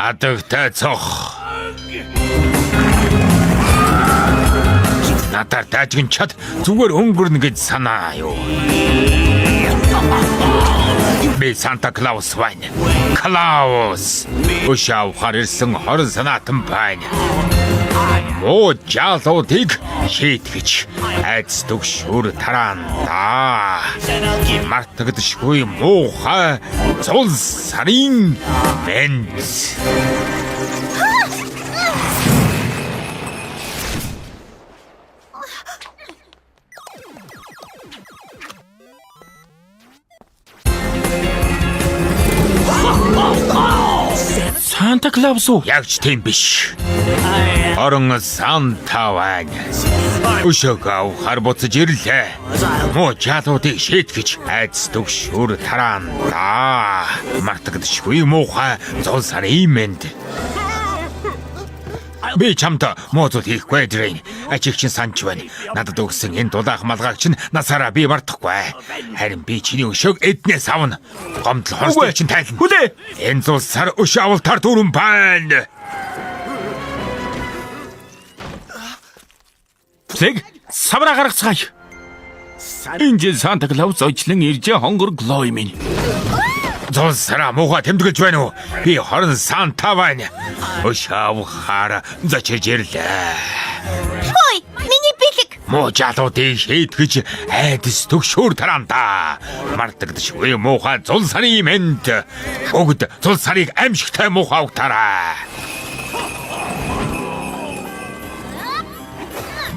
Адагтай цох. Надаар дайжгэн чад зүгээр өнгөрнө гэж санаа юу? Би Санта Клаус байна. Клаус. Өшөв харилсан хорон санаатан байна. Муу жалуудыг шийтгэж айц төгшөр тараанда. Мартагдшгүй муухай зул сарын бэнц. Санта Клаус уу? Яг ч тийм биш. Орон Санта байна. Өшөөгөө хар буцаж ирлээ. Муу жалуудыг шийтгэж айц төгшөр тараанда. Мартагдшгүй муухай зул сарын мэнд. Би чамд муудууд хийхгүй дэрэн. Ачиг чин санч байна. Надад өгсөн энэ дулаах малгайг чин насаараа би мартахгүй. Харин би чиний өшөөг эднээс авна. Гомдол хорстой чин тайлна. Хүлээ. Энэ зул сар өшөө авалтаар дүүрэн байна. Тэг савра гаргацгаая. Энд Санта Клаус очлон ирж хонгор Глой минь. Зул сараа мууга тэмдэглэж байна уу? Би хорон Санта байна. Өшөө хара зочирж ирлээ. Ой, миний бэлэг. Муу жалуудыг шийтгэж айдас төгшөөр тараанда. Мартагдшгүй муухай зул сарын мэнд. Бүгд зул сарыг аимшигтай муухай угтаарай.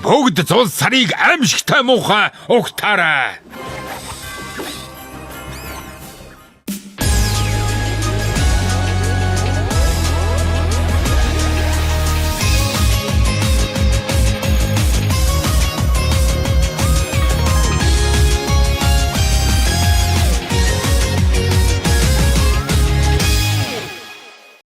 Бүгд зул сарыг аимшигтай муухай угтаарай.